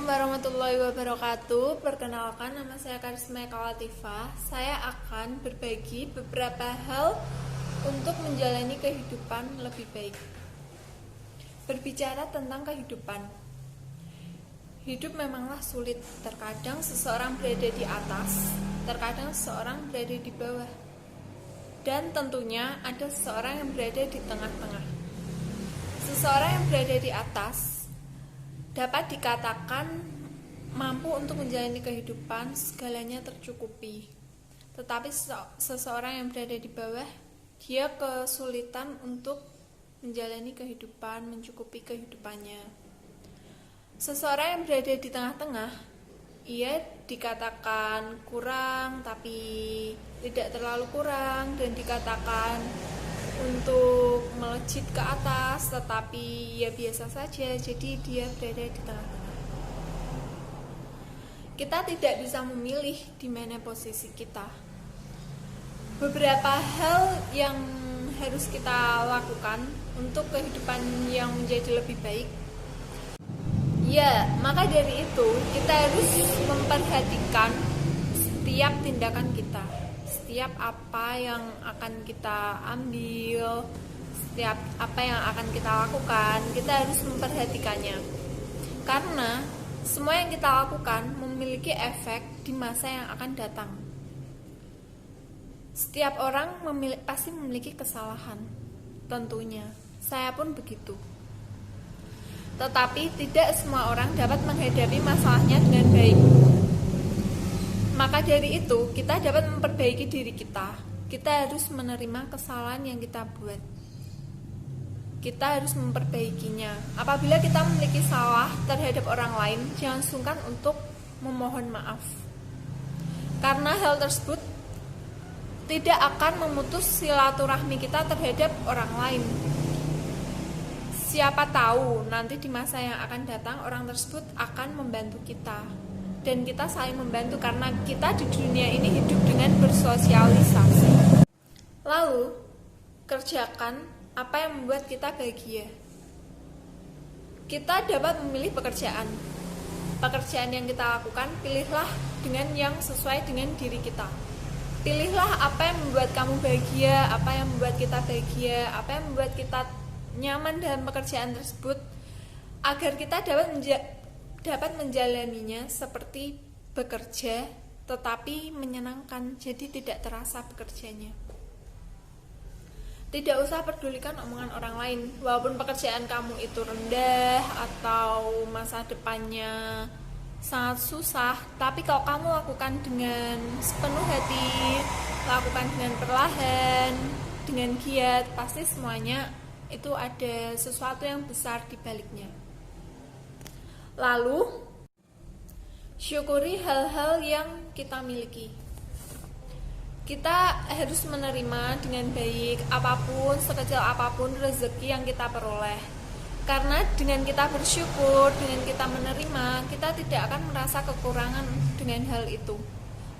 Assalamualaikum warahmatullahi wabarakatuh. Perkenalkan, nama saya Karisma Eka Latifah. Saya akan berbagi beberapa hal untuk menjalani kehidupan lebih baik. Berbicara tentang kehidupan, hidup memanglah sulit. Terkadang seseorang berada di atas, terkadang seseorang berada di bawah, dan tentunya ada seseorang yang berada di tengah-tengah. Seseorang yang berada di atas dapat dikatakan mampu untuk menjalani kehidupan, segalanya tercukupi. Tetapi seseorang yang berada di bawah, dia kesulitan untuk menjalani kehidupan, mencukupi kehidupannya. Seseorang yang berada di tengah-tengah, ia dikatakan kurang tapi tidak terlalu kurang, dan dikatakan untuk melejit ke atas tetapi ya biasa saja, jadi dia berada di tengah-tengah. Kita tidak bisa memilih di mana posisi kita. Beberapa hal yang harus kita lakukan untuk kehidupan yang menjadi lebih baik. Ya, maka dari itu kita harus memperhatikan setiap tindakan kita. Setiap apa yang akan kita ambil, setiap apa yang akan kita lakukan, kita harus memperhatikannya. Karena semua yang kita lakukan memiliki efek di masa yang akan datang. Setiap orang pasti memiliki kesalahan, tentunya. Saya pun begitu. Tetapi tidak semua orang dapat menghadapi masalahnya dengan baik. Maka dari itu, kita dapat memperbaiki diri kita. Kita harus menerima kesalahan yang kita buat. Kita harus memperbaikinya. Apabila kita memiliki salah terhadap orang lain, jangan sungkan untuk memohon maaf. Karena hal tersebut tidak akan memutus silaturahmi kita terhadap orang lain. Siapa tahu nanti di masa yang akan datang orang tersebut akan membantu kita. Dan kita saling membantu karena kita di dunia ini hidup dengan bersosialisasi. Lalu, kerjakan apa yang membuat kita bahagia. Kita dapat memilih pekerjaan. Pekerjaan yang kita lakukan, pilihlah dengan yang sesuai dengan diri kita. Pilihlah apa yang membuat kamu bahagia, apa yang membuat kita bahagia, apa yang membuat kita nyaman dalam pekerjaan tersebut, agar kita dapat menjalaninya seperti bekerja tetapi menyenangkan, jadi tidak terasa bekerjanya. Tidak usah pedulikan omongan orang lain, walaupun pekerjaan kamu itu rendah atau masa depannya sangat susah, tapi kalau kamu lakukan dengan sepenuh hati, lakukan dengan perlahan, dengan giat, pasti semuanya itu ada sesuatu yang besar di baliknya. Lalu, syukuri hal-hal yang kita miliki. Kita harus menerima dengan baik apapun, sekecil apapun rezeki yang kita peroleh. Karena dengan kita bersyukur, dengan kita menerima, kita tidak akan merasa kekurangan dengan hal itu.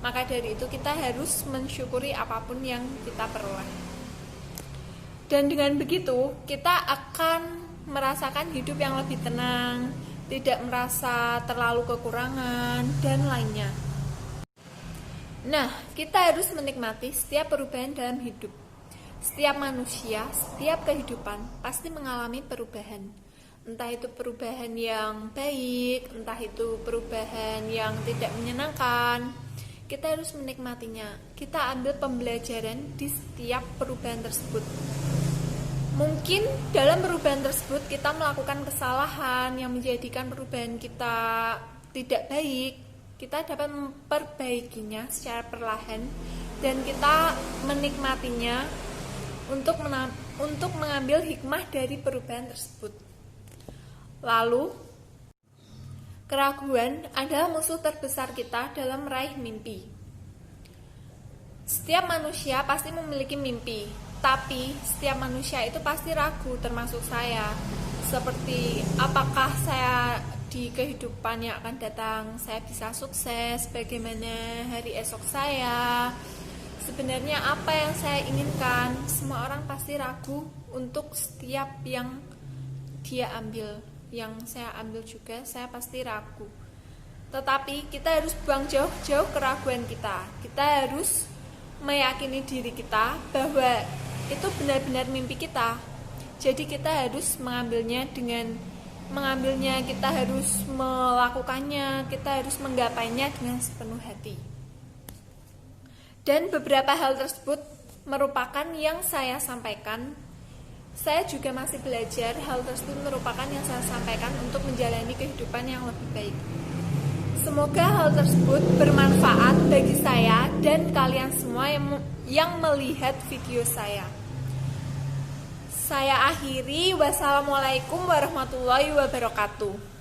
Maka dari itu kita harus mensyukuri apapun yang kita peroleh. Dan dengan begitu, kita akan merasakan hidup yang lebih tenang, tidak merasa terlalu kekurangan, dan lainnya. Nah, kita harus menikmati setiap perubahan dalam hidup. Setiap manusia, setiap kehidupan pasti mengalami perubahan. Entah itu perubahan yang baik, entah itu perubahan yang tidak menyenangkan. Kita harus menikmatinya. Kita ambil pembelajaran di setiap perubahan tersebut. Mungkin dalam perubahan tersebut kita melakukan kesalahan yang menjadikan perubahan kita tidak baik. Kita dapat memperbaikinya secara perlahan dan kita menikmatinya untuk mengambil hikmah dari perubahan tersebut. Lalu, keraguan adalah musuh terbesar kita dalam meraih mimpi. Setiap manusia pasti memiliki mimpi, tapi setiap manusia itu pasti ragu, termasuk saya. Seperti apakah saya di kehidupan yang akan datang saya bisa sukses, bagaimana hari esok saya, sebenarnya apa yang saya inginkan. Semua orang pasti ragu untuk setiap yang dia ambil. Yang saya ambil juga, saya pasti ragu. Tetapi kita harus buang jauh-jauh keraguan kita. Kita harus meyakini diri kita bahwa itu benar-benar mimpi kita. Jadi kita harus mengambilnya, kita harus melakukannya, kita harus menggapainya dengan sepenuh hati. Dan beberapa hal tersebut merupakan yang saya sampaikan. Saya juga masih belajar, hal tersebut merupakan yang saya sampaikan untuk menjalani kehidupan yang lebih baik. Semoga hal tersebut bermanfaat bagi saya dan kalian semua yang melihat video saya. Saya akhiri, wassalamualaikum warahmatullahi wabarakatuh.